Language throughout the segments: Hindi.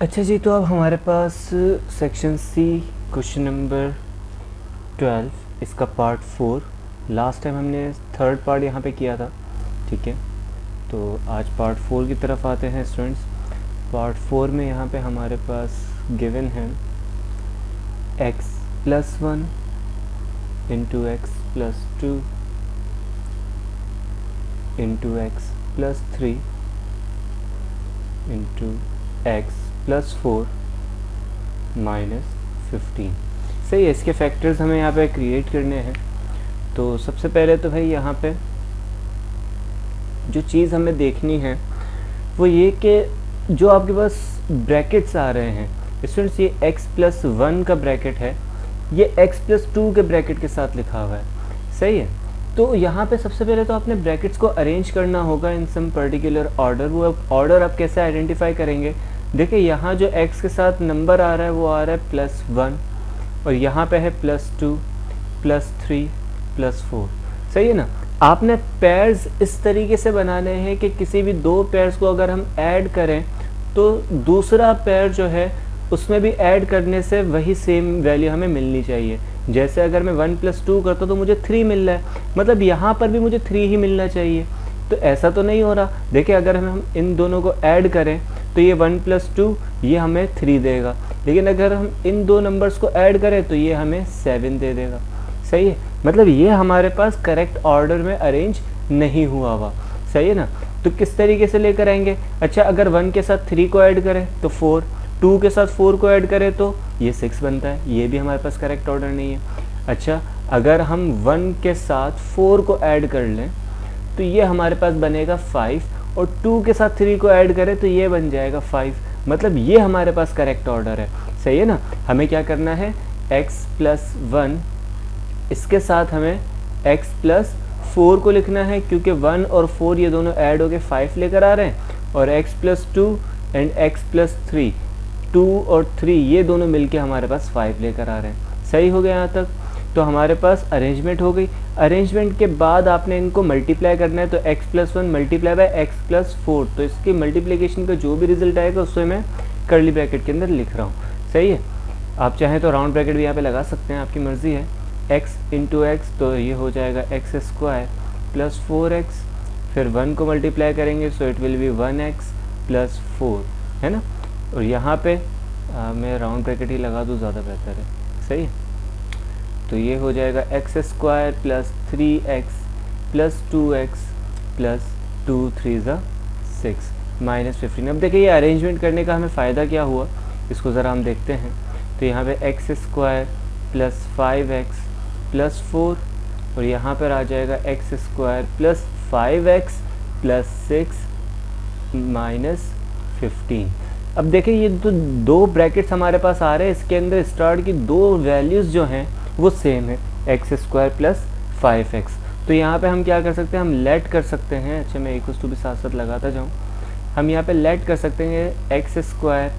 अच्छा जी, तो अब हमारे पास सेक्शन सी क्वेश्चन नंबर 12 इसका पार्ट 4। लास्ट टाइम हमने थर्ड पार्ट यहाँ पे किया था, ठीक है। तो आज पार्ट 4 की तरफ आते हैं स्टूडेंट्स। पार्ट 4 में यहाँ पे हमारे पास गिवन है x plus 1 into x plus 2 into x plus 3 into x plus 4 minus 15। सही है, इसके फैक्टर्स हमें यहाँ पे क्रिएट करने हैं। तो सबसे पहले तो भाई यहाँ पे जो चीज़ हमें देखनी है वो ये कि जो आपके पास ब्रैकेट्स आ रहे हैं स्टूडेंट्स, ये x प्लस 1 का ब्रैकेट है, ये x प्लस 2 के ब्रैकेट के साथ लिखा हुआ है। सही है, तो यहाँ पे सबसे पहले तो आपने ब्रैकेट्स को अरेंज करना होगा इन सम पर्टिकुलर ऑर्डर। वो ऑर्डर आप कैसे आइडेंटिफाई करेंगे? देखिए, यहाँ जो x के साथ नंबर आ रहा है वो आ रहा है प्लस 1 और यहाँ पे है प्लस 2 प्लस 3 प्लस 4। सही है ना। आपने पेयर्स इस तरीके से बनाने हैं कि किसी भी दो पेयर्स को अगर हम ऐड करें तो दूसरा पेयर जो है उसमें भी ऐड करने से वही सेम वैल्यू हमें मिलनी चाहिए। जैसे अगर मैं 1 प्लस 2 करता तो मुझे 3 मिल रहा है, मतलब यहाँ पर भी मुझे 3 ही मिलना चाहिए। तो ऐसा तो नहीं हो रहा। देखिए, अगर हम इन दोनों को ऐड करें तो ये 1 प्लस 2 ये हमें 3 देगा, लेकिन अगर हम इन दो नंबर्स को ऐड करें तो ये हमें 7 दे देगा। सही है, मतलब ये हमारे पास करेक्ट ऑर्डर में अरेंज नहीं हुआ हुआ। सही है ना। तो किस तरीके से लेकर आएंगे? अच्छा, अगर 1 के साथ 3 को ऐड करें तो 4, 2 के साथ 4 को ऐड करें तो ये 6 बनता है, ये भी हमारे पास करेक्ट ऑर्डर नहीं है। अच्छा, अगर हम 1 के साथ 4 को ऐड कर लें तो ये हमारे पास बनेगा 5 और 2 के साथ 3 को ऐड करें तो ये बन जाएगा 5, मतलब ये हमारे पास करेक्ट ऑर्डर है। सही है ना। हमें क्या करना है, x प्लस 1 इसके साथ हमें x प्लस 4 को लिखना है, क्योंकि 1 और 4 ये दोनों ऐड होके 5 लेकर आ रहे हैं, और x plus 2 and x plus 3, 2 और 3 ये दोनों मिलके हमारे पास 5 लेकर आ रहे हैं। सही हो गया यहाँ तक। तो हमारे पास अरेंजमेंट हो गई। अरेंजमेंट के बाद आपने इनको मल्टीप्लाई करना है, तो x plus 1 multiply by x plus 4, तो इसकी मल्टीप्लिकेशन का जो भी रिजल्ट आएगा उससे मैं कर्ली ब्रैकेट के अंदर लिख रहा हूँ। सही है। आप चाहें तो राउंड ब्रैकेट भी यहाँ पे लगा सकते हैं, आपकी मर्ज़ी है। x इंटू एक्स, तो ये हो जाएगा एक्स स्क्वायर प्लस 4x, फिर 1 को मल्टीप्लाई करेंगे सो it will B 1x plus 4, है ना। और यहाँ पे मैं राउंड ब्रैकेट ही लगा दूँ, ज़्यादा बेहतर है। सही है, तो ये हो जाएगा x square plus 3x plus 2x plus 2 3 ज़ा 6 माइनस 15। अब देखिए, ये अरेंजमेंट करने का हमें फ़ायदा क्या हुआ, इसको ज़रा हम देखते हैं। तो यहाँ पे x square plus 5x plus 4 और यहाँ पर आ जाएगा x square plus 5x plus 6 minus 15। अब देखिए, ये तो दो ब्रैकेट्स हमारे पास आ रहे हैं, इसके अंदर स्टार्ट की दो वैल्यूज़ जो हैं वो सेम है, एक्स स्क्वायर प्लस 5x। तो यहाँ पे हम क्या कर सकते हैं, हम लेट कर सकते हैं। अच्छा, मैं इक्वल्स टू भी साथ साथ लगाता जाऊँ। हम यहाँ पे लेट कर सकते हैं एक्स स्क्वायर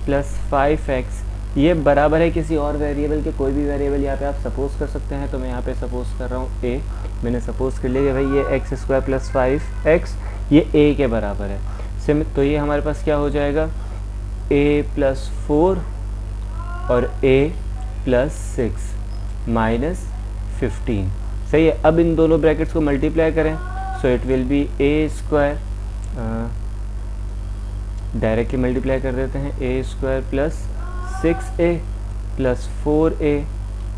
प्लस 5x, ये बराबर है किसी और वेरिएबल के, कोई भी वेरिएबल यहाँ पे आप सपोज कर सकते हैं। तो मैं यहाँ पे सपोज कर रहा हूँ a, मैंने सपोज कर लिया कि भाई ये एक्स स्क्वायर प्लस 5x ये a के बराबर है। तो ये हमारे पास क्या हो जाएगा, a प्लस 4 और a प्लस 6 माइनस 15। सही है। अब इन दोनों ब्रैकेट्स को मल्टीप्लाई करें सो it will B a square, directly multiply कर देते हैं, a square plus 6a plus 4a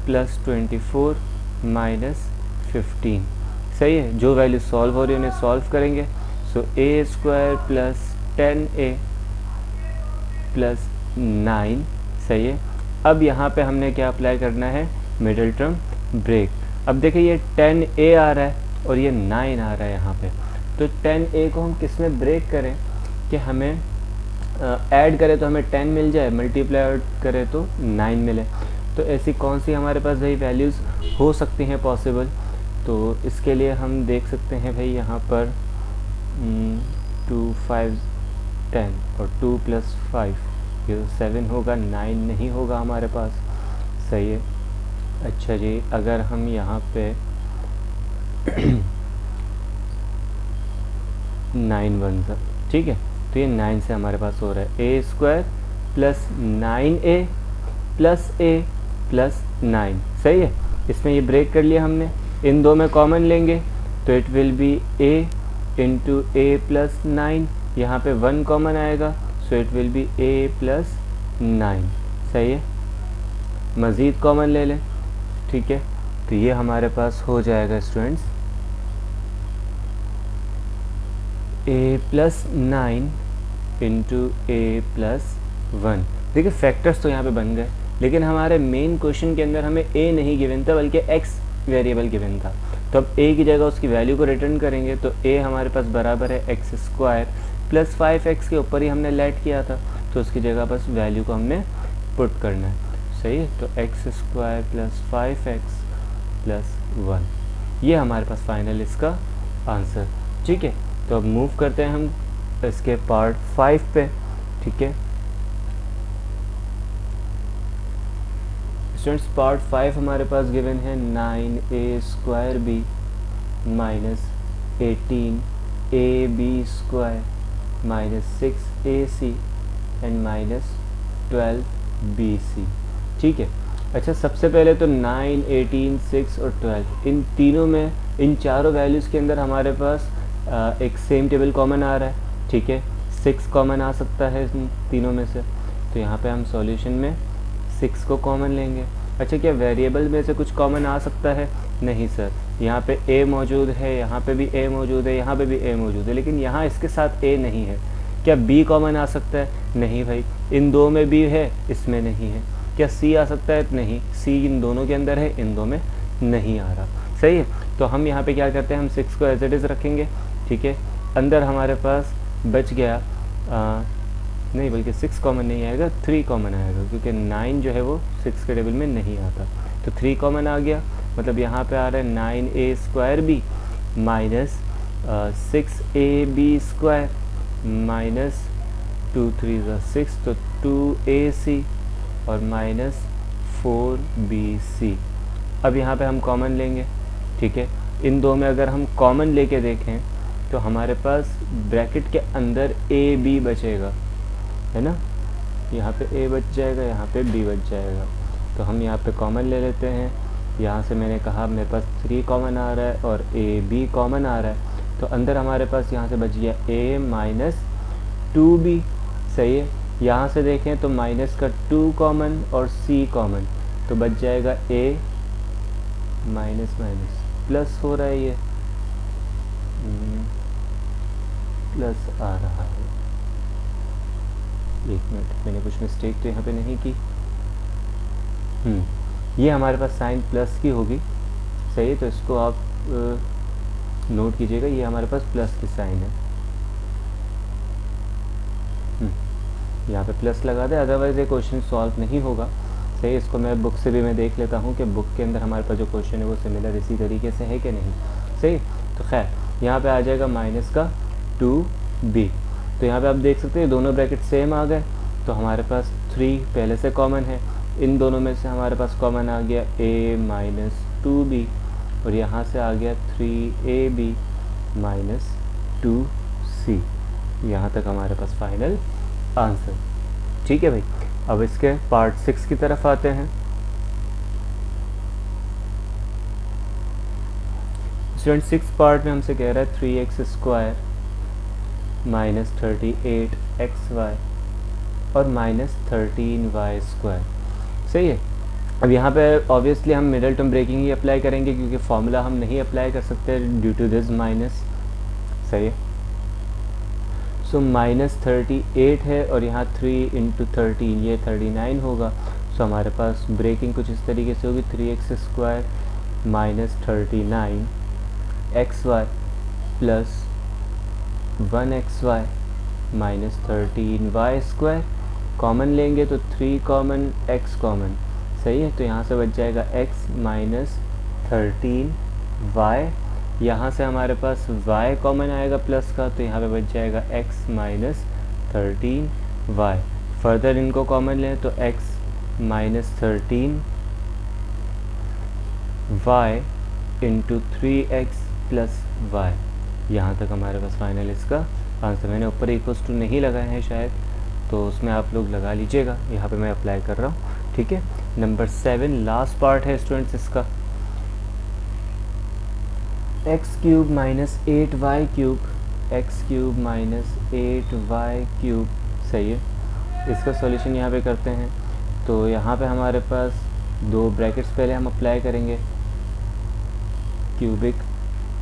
plus 24 minus 15। सही है। जो वैल्यू सॉल्व हो रही है उन्हें सॉल्व करेंगे। सो a square plus 10a plus 9। सही है। अब यहाँ पे हमने क्या अप्लाई करना है, मिडिल टर्म ब्रेक। अब देखिए, ये 10a आ रहा है और ये 9 आ रहा है यहाँ पे। तो 10a को हम किस में ब्रेक करें कि हमें ऐड करें तो हमें 10 मिल जाए, मल्टीप्लाई करें तो 9 मिले। तो ऐसी कौन सी हमारे पास भाई वैल्यूज़ हो सकती हैं पॉसिबल? तो इसके लिए हम देख सकते हैं भाई, यहाँ पर 2 5 10 और 2 प्लस 5 ये 7 होगा, 9 नहीं होगा हमारे पास। सही है। अच्छा जी, अगर हम यहाँ पे 9 1 ठीक है, तो ये 9 से हमारे पास हो रहा है a square plus 9a plus a plus 9, सही है। इसमें ये ब्रेक कर लिया हमने, इन दो में कॉमन लेंगे तो it will B a into a plus 9, यहाँ पे 1 कॉमन आएगा सो it will B a plus 9, सही है। मज़ीद कॉमन ले लें, ठीक है, तो ये हमारे पास हो जाएगा students a plus 9 into a plus 1। देखिए फैक्टर्स तो यहाँ पे बन गए, लेकिन हमारे मेन क्वेश्चन के अंदर हमें a नहीं गिवन था बल्कि x वेरिएबल गिवन था। तो अब a की जगह उसकी वैल्यू को रिटर्न करेंगे तो a हमारे पास बराबर है एक्स स्क्वायर प्लस 5x के ऊपर ही हमने लेट किया था, तो उसकी जगह बस वैल्यू को हमने पुट करना है, सही है। तो x square plus 5x plus 1, ये हमारे पास फाइनल इसका आंसर, ठीक है। तो अब मूव करते हैं हम इसके पार्ट 5 पे, ठीक है स्टूडेंट्स। पार्ट 5 हमारे पास गिवन है 9a square b minus 18ab square minus 6ac and minus 12bc, ठीक है। अच्छा, सबसे पहले तो 9, 18, 6 और 12, इन तीनों में, इन चारों वैल्यूज़ के अंदर हमारे पास एक सेम टेबल कॉमन आ रहा है, ठीक है। 6 कॉमन आ सकता है इन तीनों में से, तो यहाँ पे हम सॉल्यूशन में 6 को कॉमन लेंगे। अच्छा, क्या वेरिएबल में से कुछ कॉमन आ सकता है? नहीं सर, यहाँ पे a मौजूद है, यहाँ पे भी a मौजूद है, यहाँ पे भी a मौजूद है, लेकिन यहाँ इसके साथ a नहीं है। क्या b कॉमन आ सकता है? नहीं भाई, इन दो में b है, इसमें नहीं है। क्या c आ सकता है? नहीं, c इन दोनों के अंदर है, इन दो में नहीं आ रहा, सही है। तो हम यहाँ पे क्या करते हैं, हम 6 को एज इट इज़ रखेंगे, ठीक है। अंदर हमारे पास बच गया नहीं, बल्कि 6 कॉमन नहीं आएगा, 3 कॉमन आएगा, क्योंकि 9 जो है वो 6 के टेबल में नहीं आता, तो 3 कॉमन आ गया। मतलब यहाँ पे आ रहा है 9a square b minus 6ab square minus 2 3 6, तो 2ac और माइनस 4bc। अब यहाँ पे हम कॉमन लेंगे, ठीक है। इन दो में अगर हम कॉमन लेके देखें तो हमारे पास ब्रैकेट के अंदर a b बचेगा, है ना। यहाँ पे a बच जाएगा, यहाँ पे b बच जाएगा, तो हम यहाँ पे कॉमन ले लेते हैं। यहाँ से मैंने कहा मेरे पास 3 कॉमन आ रहा है और a b कॉमन आ रहा है, तो अंदर हमारे पास यहाँ से बच गया a माइनस 2b, सही है। यहाँ से देखें तो माइनस का 2 कॉमन और c कॉमन, तो बच जाएगा a माइनस माइनस प्लस हो रहा है, ये प्लस आ रहा है। एक मिनट, मैंने कुछ मिस्टेक तो यहाँ पे नहीं की। ये हमारे पास साइन प्लस की होगी, सही है, तो इसको आप नोट कीजिएगा, ये हमारे पास प्लस की साइन है। यहाँ पे प्लस लगा दे, अदरवाइज ये क्वेश्चन सॉल्व नहीं होगा, सही। इसको मैं बुक से भी मैं देख लेता हूँ कि बुक के अंदर हमारे पास जो क्वेश्चन है वो सिमिलर इसी तरीके से है कि नहीं, सही। तो खैर यहाँ पे आ जाएगा माइनस का 2b, तो यहाँ पे आप देख सकते हैं दोनों ब्रैकेट सेम आ गए, तो हमारे पास 3 पहले से कॉमन है, इन दोनों में से हमारे पास कॉमन आ गया a माइनस 2b और यहाँ से आ गया 3ab माइनस 2c। यहाँ तक हमारे पास फाइनल आंसर, ठीक है भाई। अब इसके पार्ट 6 की तरफ आते हैं। स्टूडेंट 6 पार्ट में हमसे कह रहा है 3x स्क्वायर माइनस 38xy और माइनस 13y स्क्वायर, सही है। अब यहाँ पे ऑब्वियसली हम मिडल टर्म ब्रेकिंग ही अप्लाई करेंगे, क्योंकि फॉर्मूला हम नहीं अप्लाई कर सकते ड्यू टू दिस माइनस, सही है। सो माइनस 38 है और यहाँ 3 इंटू 13, ये 39 होगा। सो हमारे पास ब्रेकिंग कुछ इस तरीके से होगी, 3x square minus 39 xy plus 1xy minus 13y square. Common लेंगे तो 3 कॉमन, x कॉमन, सही है, तो यहाँ से बच जाएगा x माइनस 13y। यहाँ से हमारे पास y कॉमन आएगा प्लस का, तो यहाँ पे बच जाएगा x माइनस 13y। फर्दर इनको कॉमन लें तो x minus 13y into 3x plus y। यहाँ तक हमारे पास फाइनल इसका आंसर। मैंने ऊपर इक्वल्स टू नहीं लगाए हैं शायद, तो उसमें आप लोग लगा लीजिएगा, यहाँ पे मैं अप्लाई कर रहा हूँ, ठीक है। नंबर 7 लास्ट पार्ट है स्टूडेंट्स इसका, x cube minus 8y cube, x cube minus 8y cube, सही है। इसका सॉल्यूशन यहाँ पे करते हैं, तो यहाँ पे हमारे पास दो ब्रैकेट्स पहले हम अप्लाई करेंगे क्यूबिक,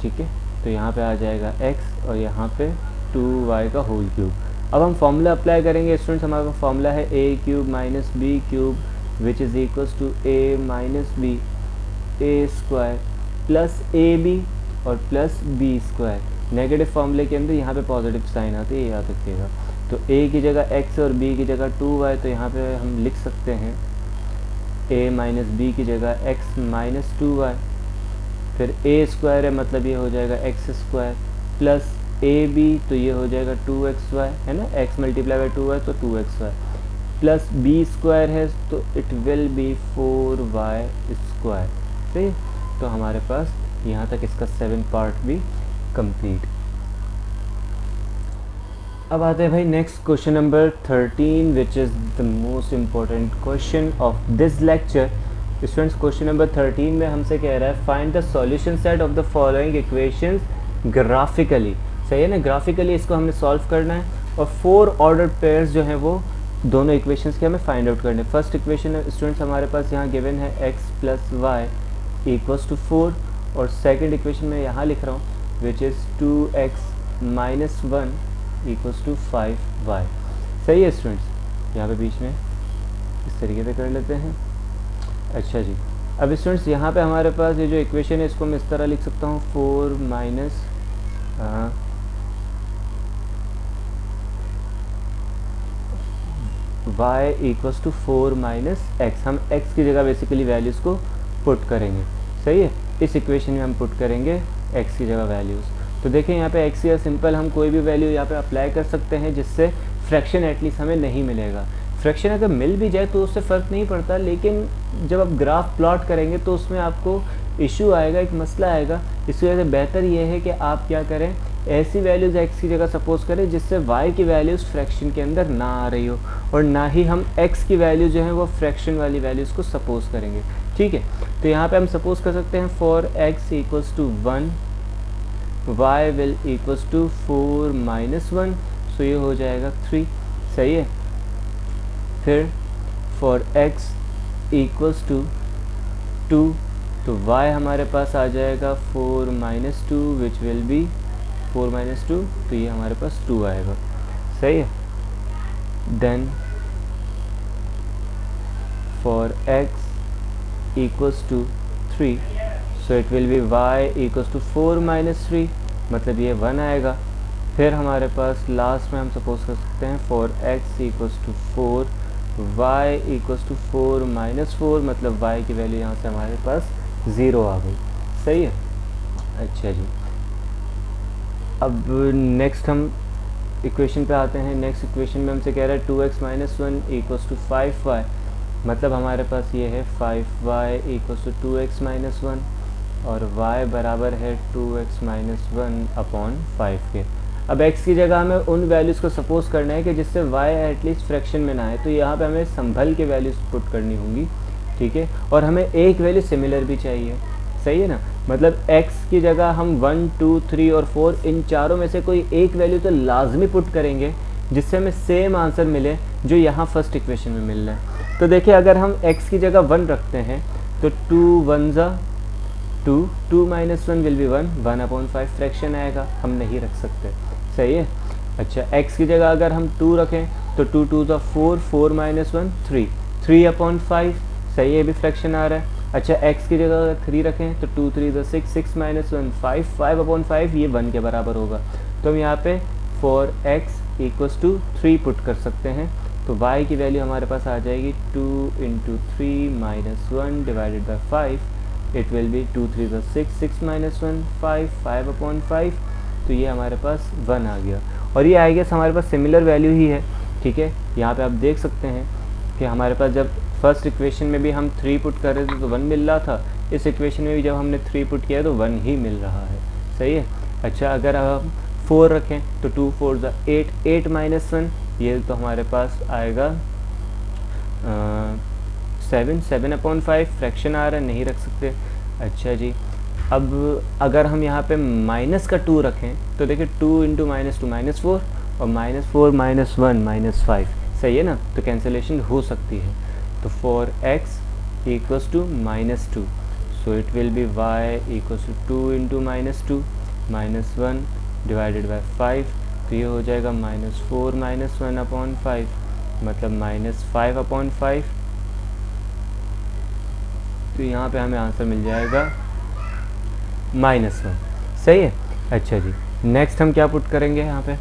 ठीक है। तो यहाँ पे आ जाएगा x और यहाँ पे 2y का होल क्यूब। अब हम फॉर्मूला अप्लाई करेंगे स्टूडेंट्स, हमारा फॉर्मूला है a cube minus b cube which is equals to a minus b a square plus a b और प्लस बी स्क्वायर। नेगेटिव फॉर्मूले के अंदर यहाँ पे पॉजिटिव साइन आते हैं, ये याद रखिएगा। तो a की जगह x और b की जगह 2y, तो यहाँ पे हम लिख सकते हैं a माइनस बी की जगह x माइनस 2y, फिर a स्क्वायर है मतलब ये हो जाएगा x square plus a b, तो ये हो जाएगा 2xy है ना, x मल्टीप्लाई बाई 2y तो 2xy प्लस b स्क्वायर है तो it will B 4y square, सही। तो हमारे पास यहाँ तक इसका 7 पार्ट भी कंप्लीट। अब आते हैं भाई next question number 13 which is the most important question of this lecture. Students question number 13 में हमसे कह रहा है find the solution set of the following equations graphically, सही है ना। ग्राफिकली इसको हमने सॉल्व करना है और 4 ऑर्डर पेयर्स जो हैं वो दोनों इक्वेशंस के हमें फाइंड आउट करने। फर्स्ट इक्वेशन स्टूडेंट्स हमारे पास यहाँ गिवन है x plus y equals to 4, और सेकंड इक्वेशन में यहाँ लिख रहा हूँ which is 2x minus 1 equals to 5y, सही है स्टूडेंट्स। यहाँ पे बीच में इस तरीके से कर लेते हैं। अच्छा जी, अब स्टूडेंट्स यहाँ पे हमारे पास ये जो इक्वेशन है इसको मैं इस तरह लिख सकता हूँ 4 minus y equals to 4 minus x। हम x की जगह बेसिकली वैल्यूज़ को पुट करेंगे, सही है। इस इक्वेशन में हम पुट करेंगे x की जगह वैल्यूज़। तो देखें यहाँ पे x या सिंपल हम कोई भी वैल्यू यहाँ पे अप्लाई कर सकते हैं जिससे फ्रैक्शन एटलीस्ट हमें नहीं मिलेगा। फ्रैक्शन अगर मिल भी जाए तो उससे फ़र्क नहीं पड़ता, लेकिन जब आप ग्राफ प्लॉट करेंगे तो उसमें आपको इशू आएगा, एक मसला आएगा। इस वजह से बेहतर ये है कि आप क्या करें, ऐसी वैल्यूज़ x की जगह सपोज करें जिससे y की वैल्यूज़ फ्रैक्शन के अंदर ना आ रही हो, और ना ही हम x की वैल्यू जो है वो फ्रैक्शन वाली वैल्यूज़ को सपोज करेंगे, ठीक है। तो यहाँ पे हम सपोज कर सकते हैं for x equals to 1 y will equals to 4 minus 1, so ये हो जाएगा 3, सही है। फिर फॉर x इक्वल्स टू 2, तो y हमारे पास आ जाएगा 4 minus 2 which will be 4 minus 2, तो ये हमारे पास 2 आएगा, सही है। Then for x equals to 3, so it will be y equals to 4 minus 3, मतलब ये 1 आएगा। फिर हमारे पास लास्ट में हम सपोज कर सकते हैं for x equals to 4 y equals to 4 minus 4, मतलब y की वैल्यू यहाँ से हमारे पास 0 आ गई, सही है। अच्छा जी, अब नेक्स्ट हम इक्वेशन पे आते हैं। नेक्स्ट इक्वेशन में हमसे कह रहा है 2x minus 1 equals to 5y, मतलब हमारे पास ये है 5y equals to 2x minus 1 और y बराबर है 2x माइनस 1 अपॉन 5 के। अब x की जगह हमें उन वैल्यूज़ को सपोज करना है कि जिससे y एटलीस्ट फ्रैक्शन में ना आए, तो यहाँ पे हमें संभल के वैल्यूज़ पुट करनी होंगी, ठीक है। और हमें एक वैल्यू सिमिलर भी चाहिए, सही है ना। मतलब x की जगह हम 1 2 3 और 4 इन चारों में से कोई एक वैल्यू तो लाजमी पुट करेंगे जिससे हमें सेम आंसर मिले जो यहाँ फर्स्ट इक्वेशन में मिल रहा है। तो देखिए अगर हम x की जगह 1 रखते हैं तो 2 1 ज़ा 2, 2 minus 1 will be 1 upon 5 fraction आएगा, हम नहीं रख सकते, सही है। अच्छा x की जगह अगर हम 2 रखें तो 2 2 ज़ा 4, 4 माइनस 1 3, 3 अपॉन 5, सही है, भी फ्रैक्शन आ रहा है। अच्छा x की जगह अगर 3 रखें तो 2 3 ज़ा 6, 6 माइनस 1 5, 5 अपॉन 5, ये 1 के बराबर होगा। तो हम यहाँ पे for x equals to 3 put कर सकते हैं, तो y की वैल्यू हमारे पास आ जाएगी 2 into 3 minus 1 divided by 5, it will B 2 3 ज़ा 6, 6 माइनस 1 5, 5 अपॉन 5, तो ये हमारे पास 1 आ गया। और ये आई गेस हमारे पास सिमिलर वैल्यू ही है, ठीक है। यहाँ पे आप देख सकते हैं कि हमारे पास जब फर्स्ट इक्वेशन में भी हम 3 पुट कर रहे थे तो 1 मिल रहा था, इस इक्वेशन में भी जब हमने 3 पुट किया तो 1 ही मिल रहा है, सही है। अच्छा अगर हम 4 रखें तो 2 4 ज़ा 8, 8 माइनस 1 ये तो हमारे पास आएगा 7/5 फ्रैक्शन आ रहा है, नहीं रख सकते। अच्छा जी, अब अगर हम यहाँ पे माइनस का 2 रखें तो देखिए 2 × -2 -4 और -4 -1 -5, सही है ना, तो कैंसिलेशन हो सकती है। तो for x equals to -2, so it will be y equals to 2 × -2 -1 divided by 5, तो ये हो जाएगा -4 -1/5, मतलब -5/5। तो यहाँ पे हमें आंसर मिल जाएगा -1, सही है। अच्छा जी, नेक्स्ट हम क्या पुट करेंगे यहाँ पे,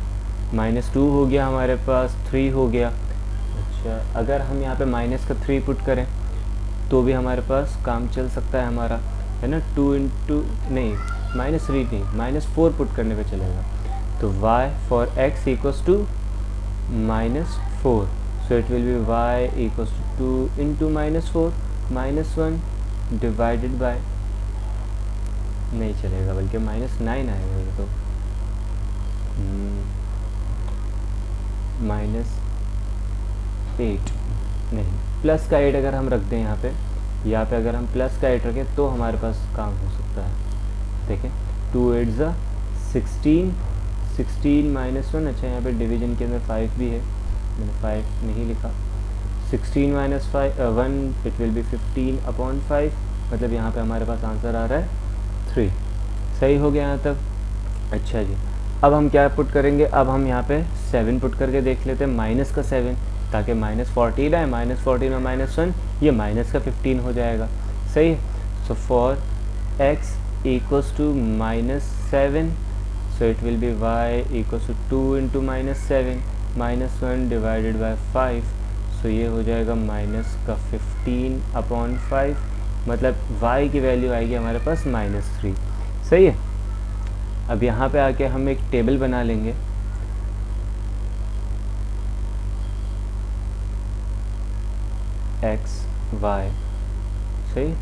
-2 हो गया हमारे पास, 3 हो गया। अच्छा, अगर हम यहाँ पे -3 पुट करें तो भी हमारे पास काम चल सकता है हमारा, है ना। 2 × नहीं -3 नहीं, -4 पुट करने पे चलेगा। तो y for x equals to -4, so it will be y equals to 2 × -4 -1 divided by, नहीं चलेगा बल्कि -9 आएगा ये तो, -8 नहीं, प्लस का 8 अगर हम रख दें यहाँ पे अगर हम प्लस का 8 रखें तो हमारे पास काम हो सकता है। देखें 2 8 ज़ा 16, 16 -1, अच्छा यहाँ पे डिवीजन के अंदर 5 भी है, मैंने 5 नहीं लिखा। 16 - 1 इट विल बी 15/5, मतलब यहाँ पे हमारे पास आंसर आ रहा है 3, सही हो गया यहाँ तक। अच्छा जी, अब हम क्या पुट करेंगे, अब हम यहाँ पे 7 पुट करके देख लेते हैं, माइनस का 7, ताकि -14 आए, -14 और -1 ये माइनस का 15 हो जाएगा, सही है। So for x equals to -7, so it will be y equals to 2 × -7 -1 divided by 5, so ये हो जाएगा -15/5, मतलब y की वैल्यू आएगी हमारे पास -3, सही है। अब यहाँ पे आके हम एक टेबल बना लेंगे, x y, सही।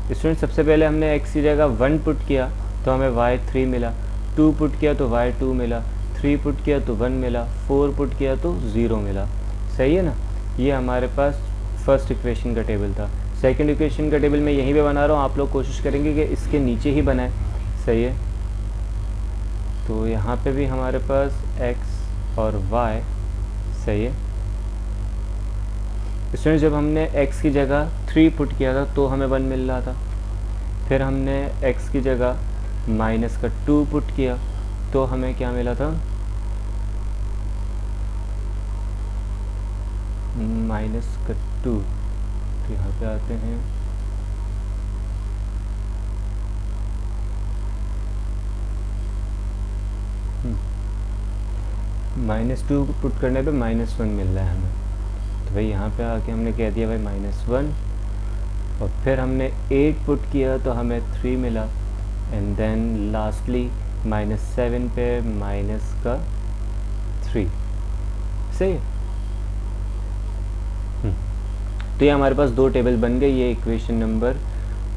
स्टूडेंट सबसे पहले हमने x की जगह 1 पुट किया तो हमें y 3 मिला, 2 पुट किया तो y 2 मिला, 3 पुट किया तो 1 मिला, 4 पुट किया तो 0 मिला, सही है ना। ये हमारे पास फर्स्ट इक्वेशन का टेबल था। सेकंड इक्वेशन का टेबल मैं यहीं पे बना रहा हूँ, आप लोग कोशिश करेंगे कि इसके नीचे ही बनाए, सही है। तो यहाँ पे भी हमारे पास x और y, सही है। स्टूडेंट जब हमने x की जगह 3 पुट किया था तो हमें 1 मिल रहा था, फिर हमने x की जगह -2 पुट किया तो हमें क्या मिला था, -2। तो यहाँ पे आते हैं, -2 पुट करने पे -1 मिल रहा है हमें, तो भाई यहाँ पे आके हमने कह दिया भाई -1, और फिर हमने 8 पुट किया तो हमें 3 मिला, एंड देन लास्टली -7 पे -3, सही है। तो ये हमारे पास 2 टेबल बन गए, ये इक्वेशन नंबर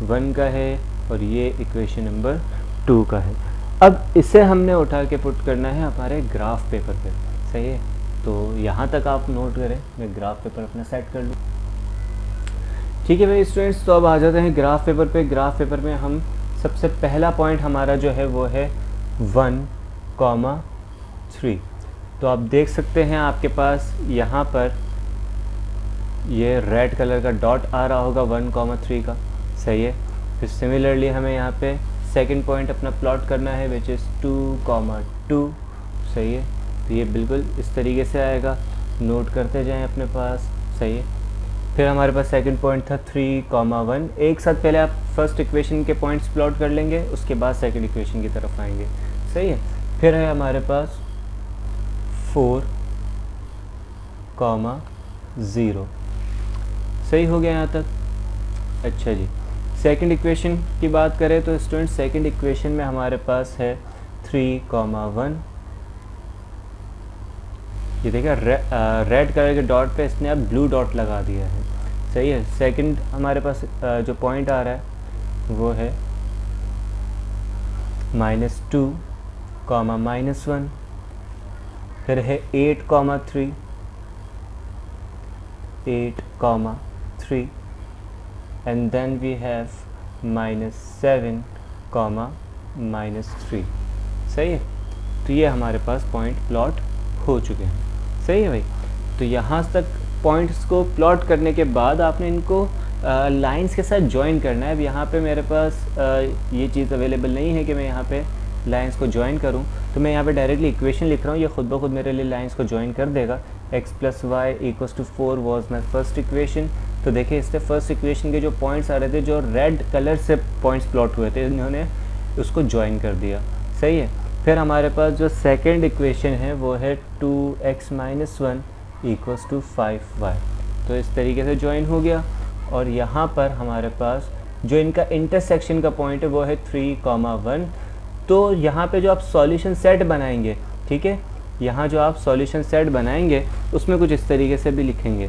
1 का है और ये इक्वेशन नंबर 2 का है। अब इसे हमने उठा के पुट करना है हमारे ग्राफ पेपर पे, सही है। तो यहाँ तक आप नोट करें, मैं ग्राफ पेपर अपना सेट कर लूँ। ठीक है भाई स्टूडेंट्स, तो अब आ जाते हैं ग्राफ पेपर पे। ग्राफ पेपर में हम सबसे पहला पॉइंट हमारा जो है वो है 1,3। तो आप देख सकते हैं आपके पास यहाँ पर ये रेड कलर का डॉट आ रहा होगा 1,3 का, सही है। फिर सिमिलरली हमें यहाँ पे सेकंड पॉइंट अपना प्लॉट करना है विच इज़ 2,2, सही है। तो ये बिल्कुल इस तरीके से आएगा, नोट करते जाएं अपने पास, सही है। फिर हमारे पास सेकंड पॉइंट था 3,1। एक साथ पहले आप फर्स्ट इक्वेशन के पॉइंट्स प्लॉट कर लेंगे, उसके बाद सेकंड इक्वेशन की तरफ आएंगे, सही है। फिर है हमारे पास 4,0, सही हो गया यहाँ तक। अच्छा जी, सेकंड इक्वेशन की बात करें तो स्टूडेंट सेकंड इक्वेशन में हमारे पास है 3,1। ये देखिए रेड कलर के डॉट पे इसने अब ब्लू डॉट लगा दिया है, सही है। सेकंड हमारे पास जो पॉइंट आ रहा है वो है -2, -1। फिर है 8,3, -8, and then we have -7, -3। सही है, तो ये हमारे पास पॉइंट प्लॉट हो चुके हैं। सही है भाई, तो यहाँ तक पॉइंट्स को प्लॉट करने के बाद आपने इनको लाइंस के साथ ज्वाइन करना है। अब यहाँ पे मेरे पास ये चीज़ अवेलेबल नहीं है कि मैं यहाँ पे लाइंस को ज्वाइन करूँ, तो मैं यहाँ पे डायरेक्टली इक्वेशन लिख रहा हूँ, ये खुद ब खुद मेरे लिए लाइंस को ज्वाइन कर देगा। x + y = 4 was my first equation. तो देखिए इससे फर्स्ट इक्वेशन के जो पॉइंट्स आ रहे थे, जो रेड कलर से पॉइंट्स प्लॉट हुए थे, इन्होंने उसको ज्वाइन कर दिया। सही है, फिर हमारे पास जो सेकेंड इक्वेशन है वो है 2x - 1 = 5y। तो इस तरीके से ज्वाइन हो गया। और यहाँ पर हमारे पास जो इनका इंटरसेक्शन का पॉइंट है वो है 3, 1। तो यहाँ पे जो आप सॉल्यूशन सेट बनाएंगे, ठीक है, यहाँ जो आप सॉल्यूशन सेट बनाएंगे उसमें कुछ इस तरीके से भी लिखेंगे,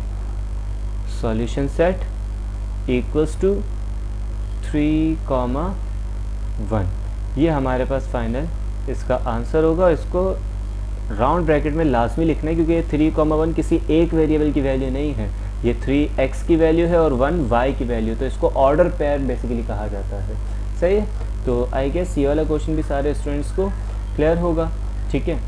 सॉल्यूशन सेट = 3, 1। ये हमारे पास फाइनल इसका आंसर होगा। इसको राउंड ब्रैकेट में लाजमी लिखना है, क्योंकि ये 3, 1 किसी एक वेरिएबल की वैल्यू नहीं है, ये 3x की वैल्यू है और 1 y की वैल्यू, तो इसको ऑर्डर पेयर बेसिकली कहा जाता है। सही है, तो आई गेस ये वाला क्वेश्चन भी सारे स्टूडेंट्स को क्लियर होगा। ठीक है,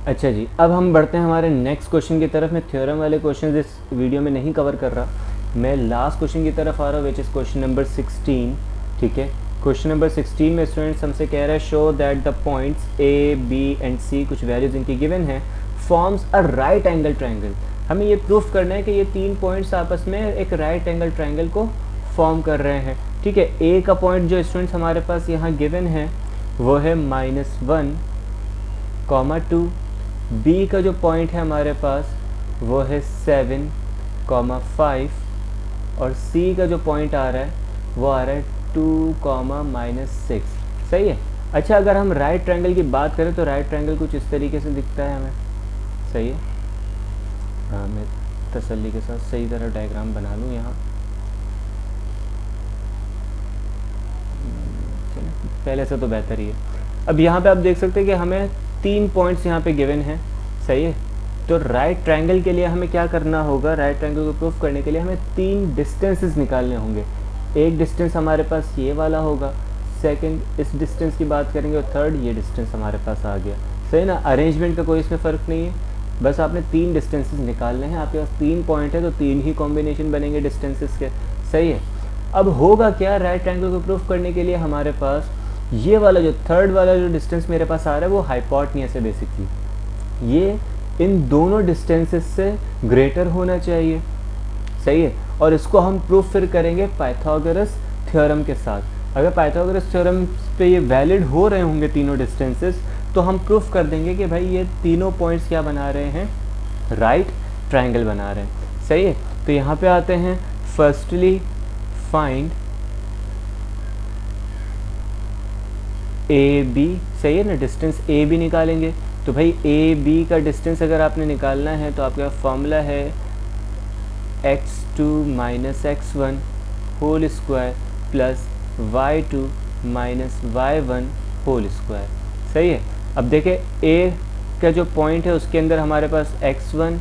अच्छा जी, अब हम बढ़ते हैं हमारे नेक्स्ट क्वेश्चन की तरफ। मैं थ्योरम वाले क्वेश्चन इस वीडियो में नहीं कवर कर रहा, मैं लास्ट क्वेश्चन की तरफ आ रहा हूँ, विच इज़ क्वेश्चन नंबर 16। ठीक है, क्वेश्चन नंबर 16 में स्टूडेंट्स हमसे कह रहा है show that the points A, B and C, कुछ वैल्यूज इनकी गिवन है, forms a right angle triangle. हमें ये प्रूफ करना है कि ये तीन पॉइंट्स आपस में एक राइट एंगल ट्रायंगल को फॉर्म कर रहे हैं। ठीक है, A का पॉइंट जो स्टूडेंट्स हमारे पास यहाँ गिवन है वो है -1, 2। B का जो पॉइंट है हमारे पास वो है 7, 5। और C का जो पॉइंट आ रहा है वो आ रहा है 2, -6। सही है। अच्छा, अगर हम राइट ट्रायंगल की बात करें तो राइट ट्रायंगल कुछ इस तरीके से दिखता है हमें। सही है, हाँ, मैं तसल्ली के साथ सही तरह डायग्राम बना लूँ यहाँ। पहले से तो बेहतर ही है। अब यहाँ पे आप देख सकते हैं कि हमें 3 पॉइंट्स यहाँ पे गिवन हैं। सही है, तो राइट ट्रायंगल के लिए हमें क्या करना होगा, राइट ट्रायंगल को प्रूफ करने के लिए हमें 3 डिस्टेंसेस निकालने होंगे। एक डिस्टेंस हमारे पास ये वाला होगा, सेकंड इस डिस्टेंस की बात करेंगे, और थर्ड ये डिस्टेंस हमारे पास आ गया। सही ना, अरेंजमेंट का कोई इसमें फ़र्क नहीं है, बस आपने 3 डिस्टेंसेस निकालने हैं। आपके पास 3 पॉइंट है तो 3 ही कॉम्बिनेशन बनेंगे डिस्टेंसेस के। सही है, अब होगा क्या, राइट ट्रायंगल को प्रूफ करने के लिए हमारे पास ये वाला जो थर्ड वाला जो डिस्टेंस मेरे पास आ रहा है वो हाइपोटेन्यूस है बेसिकली, ये इन दोनों डिस्टेंसेस से ग्रेटर होना चाहिए। सही है, और इसको हम प्रूफ फिर करेंगे पाइथागोरस थ्योरम के साथ। अगर पाइथागोरस थ्योरम पे ये वैलिड हो रहे होंगे तीनों डिस्टेंसेस, तो हम प्रूफ कर देंगे कि भाई ये तीनों पॉइंट्स क्या बना रहे हैं, राइट ट्रायंगल बना रहे हैं। सही है, तो यहाँ पे आते हैं, फर्स्टली फाइंड ए बी। सही है ना, डिस्टेंस ए बी निकालेंगे। तो भाई ए बी का डिस्टेंस अगर आपने निकालना है तो आपका फॉर्मूला है x2 - x1 whole square plus y2 - y1 whole square. सही है, अब देखें ए का जो पॉइंट है उसके अंदर हमारे पास x1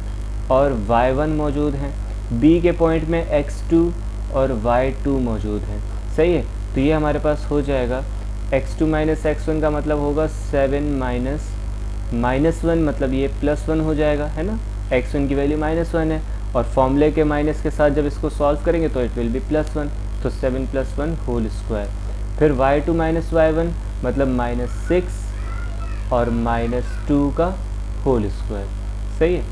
और y1 मौजूद हैं, b के पॉइंट में x2 और y2 मौजूद हैं। सही है, तो ये हमारे पास हो जाएगा x2 - x1 का मतलब होगा 7 -1, मतलब ये +1 हो जाएगा, है ना, x1 की वैल्यू -1 है, और फॉर्मूले के माइनस के साथ जब इसको सॉल्व करेंगे तो इट विल बी +1, तो 7 + 1 होल स्क्वायर। फिर y2 - y1 मतलब -6 और -2 का होल स्क्वायर। सही है,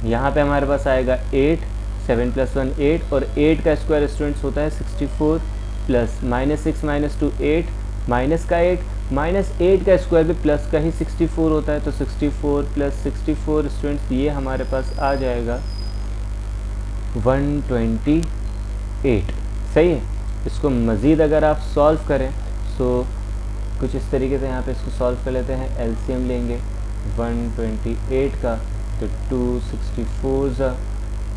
यहाँ पे हमारे पास आएगा 8, 7 + 1 8, और 8 का स्क्वायर स्टूडेंट्स होता है 64, प्लस -6 - 2 8, माइनस का 8, -8 का स्क्वायर भी प्लस का ही 64 होता है, तो 64 + 64 स्टूडेंट्स ये हमारे पास आ जाएगा 128। सही है, इसको मज़ीद अगर आप सॉल्व करें तो कुछ इस तरीके से यहाँ पे इसको सॉल्व कर लेते हैं। एलसीएम लेंगे 128 का, तो 264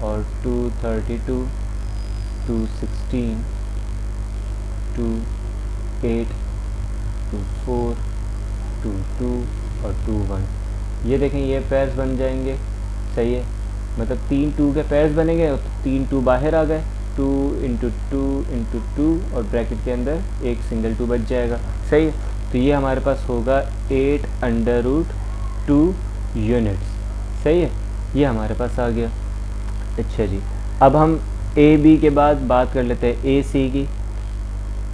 और 232, 216, 28, 24, 22 और 21। ये देखें ये पेयर्स बन जाएंगे। सही है, मतलब 3 2 के पेयर्स बनेंगे, तो 3 2 बाहर आ गए, 2 इंटू 2 इंटू 2 और ब्रैकेट के अंदर एक सिंगल 2 बच जाएगा। सही है, तो ये हमारे पास होगा 8 अंडर रूट 2 यूनिट्स। सही है, ये हमारे पास आ गया। अच्छा जी, अब हम ए बी के बाद बात कर लेते हैं ए सी की।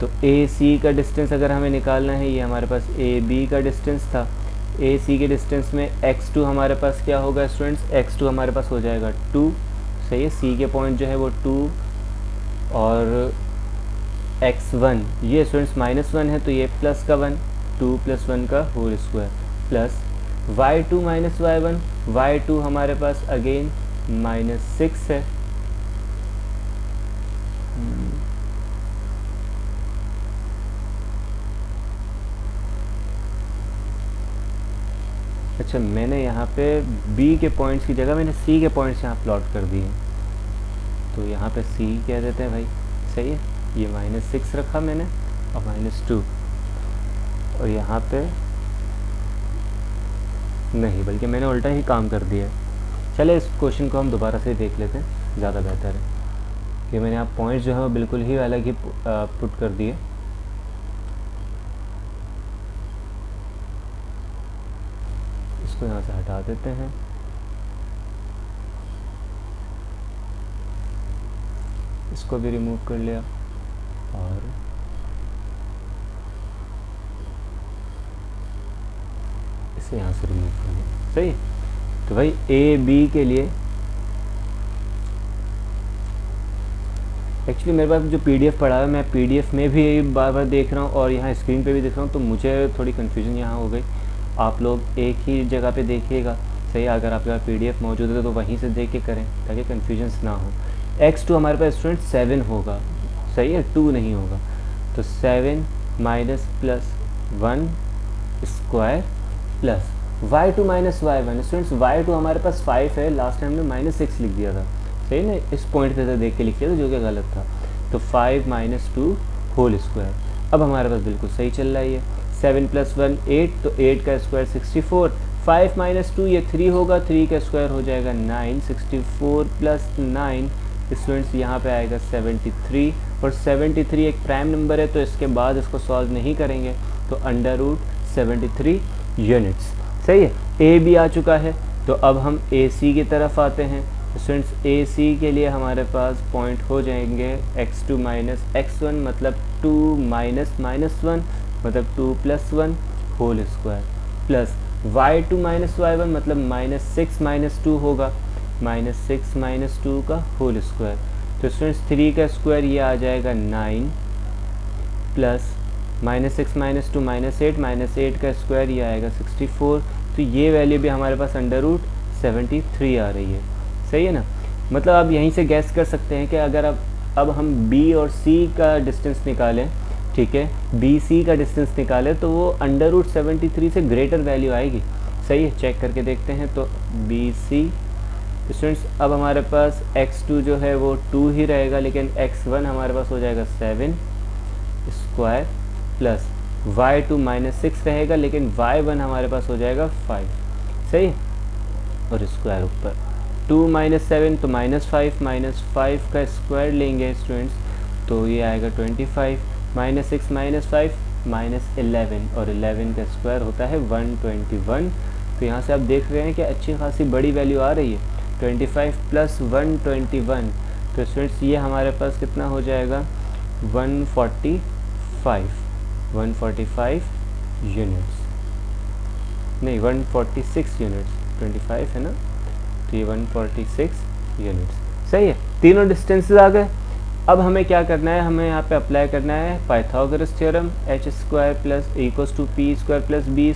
तो ए सी का डिस्टेंस अगर हमें निकालना है, ये हमारे पास ए बी का डिस्टेंस था। ए सी के डिस्टेंस में x2 हमारे पास क्या होगा स्टूडेंट्स, x2 हमारे पास हो जाएगा 2। सही है, सी के पॉइंट जो है वो 2 और x1 ये स्टूडेंट्स -1 है, तो ये प्लस का 1, 2 + 1 का whole square plus y2 - y1, y2 हमारे पास अगेन -6 है। अच्छा, मैंने यहाँ पे b के पॉइंट्स की जगह मैंने c के पॉइंट्स यहाँ प्लॉट कर दिए, तो यहाँ पे c कह देते हैं भाई। सही है, ये -6 रखा मैंने और -2, और यहाँ पे नहीं, बल्कि मैंने उल्टा ही काम कर दिया है। चले इस क्वेश्चन को हम दोबारा से देख लेते हैं, ज़्यादा बेहतर है कि मैंने यहाँ पॉइंट्स जो है वो बिल्कुल ही अलग ही पुट कर दिए। इसको यहाँ से हटा देते हैं। इसको भी रिमूव कर लिया और इसे यहाँ से रिमूव कर लिया। सही, तो भाई ए बी के लिए एक्चुअली मेरे पास जो पीडीएफ पड़ा है, मैं पीडीएफ में भी बार बार देख रहा हूँ और यहाँ स्क्रीन पे भी देख रहा हूँ, तो मुझे थोड़ी कन्फ्यूजन यहाँ हो गई। आप लोग एक ही जगह पे देखिएगा। सही, अगर आपके पास पीडीएफ मौजूद है तो वहीं से देख के करें ताकि कन्फ्यूजन्स ना हो। x2 हमारे पास स्टूडेंट 7 होगा। सही है, 2 नहीं होगा, तो 7 minus plus 1 square plus y2 - y1। Students y2 हमारे पास 5 है, लास्ट टाइम हमने -6 लिख दिया था। सही ना, इस पॉइंट पे देख के लिख दिया था जो कि गलत था। तो 5 - 2 होल स्क्वायर। अब हमारे पास बिल्कुल सही चल रहा है ये। 7 + 1 8, तो 8 का स्क्वायर 64। 5 - 2 ये 3 होगा, 3 का स्क्वायर हो जाएगा 9। 64 + 9 स्टूडेंट्स यहाँ पे आएगा 73, और 73 एक प्राइम नंबर है, तो इसके बाद इसको सॉल्व नहीं करेंगे, तो अंडर रूट 73 यूनिट्स। सही है, ए बी आ चुका है, तो अब हम ए सी की तरफ आते हैं। स्टूडेंट्स ए सी के लिए हमारे पास पॉइंट हो जाएंगे x2 - x1, मतलब 2 - -1 मतलब 2 + 1 whole square plus y2 - y1 मतलब -6 - 2 होगा, -6 - 2 का होल स्क्वायर। तो स्टूडेंट्स 3 का स्क्वायर ये आ जाएगा 9 प्लस -6 - 2 -8, -8 का स्क्वायर ये आएगा 64। तो ये वैल्यू भी हमारे पास अंडर रूट 73 आ रही है। सही है ना, मतलब आप यहीं से गैस कर सकते हैं कि अगर अब हम b और c का डिस्टेंस निकालें, ठीक है, बी सी का डिस्टेंस निकालें, तो वो अंडर रूट 73 से ग्रेटर वैल्यू आएगी। सही है, चेक करके देखते हैं। तो बी सी स्टूडेंट्स, अब हमारे पास x2 जो है वो 2 ही रहेगा, लेकिन x1 हमारे पास हो जाएगा 7 स्क्वायर प्लस y2 -6 रहेगा, लेकिन y1 हमारे पास हो जाएगा 5। सही, और स्क्वायर ऊपर 2 - 7 तो -5 -5 का स्क्वायर लेंगे स्टूडेंट्स, तो ये आएगा 25। -6 -5 -11, और 11 का स्क्वायर होता है 121। तो यहाँ से आप देख रहे हैं कि अच्छी खासी बड़ी वैल्यू आ रही है। 25 + 121, तो स्टूडेंट्स ये हमारे पास कितना हो जाएगा 145 यूनिट्स, नहीं 146 यूनिट्स। 25 है ना, तो ये 146 यूनिट्स। सही है, तीनों डिस्टेंसेस आ गए। अब हमें क्या करना है, हमें यहाँ पे अप्लाई करना है Pythagoras theorem, h² = p² + b²।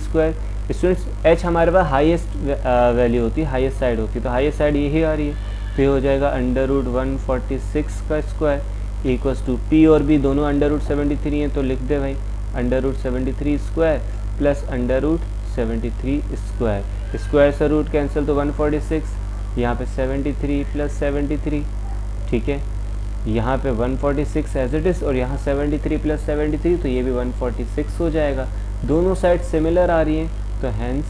Students h हमारे पास हाईएस्ट वैल्यू होती है, हाईएस्ट साइड होती है, तो हाईएस्ट साइड यही आ रही है, तो ये हो जाएगा अंडर रूट 146 का स्क्वायर इक्वल्स टू p और b दोनों अंडर रूट 73 हैं, तो लिख दे भाई under root 73 square plus under root 73 square. Square से रूट कैंसिल, तो 146, यहाँ पे 73 + 73, ठीक है, यहाँ पे 146 एज इट इज़, और यहाँ 73 + 73, तो ये भी 146 हो जाएगा। दोनों साइड सिमिलर आ रही हैं, तो हैंस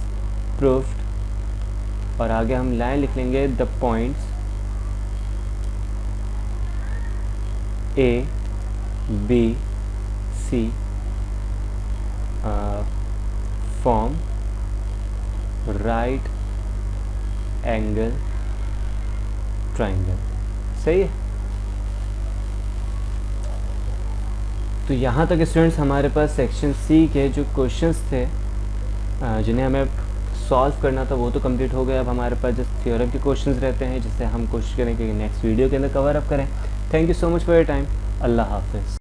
प्रूफ्ड और आगे हम लाइन लिख लेंगे the points A B C form right angle triangle. सही है। तो यहाँ तक स्टूडेंट्स हमारे पास सेक्शन सी के जो क्वेश्चंस थे जिन्हें हमें सॉल्व करना था वो तो कंप्लीट हो गया। अब हमारे पास जस्ट थ्योरम के क्वेश्चंस रहते हैं जिससे हम कोशिश करें कि नेक्स्ट वीडियो के अंदर कवर अप करें। Thank you so much for your time. Allah हाफिज़।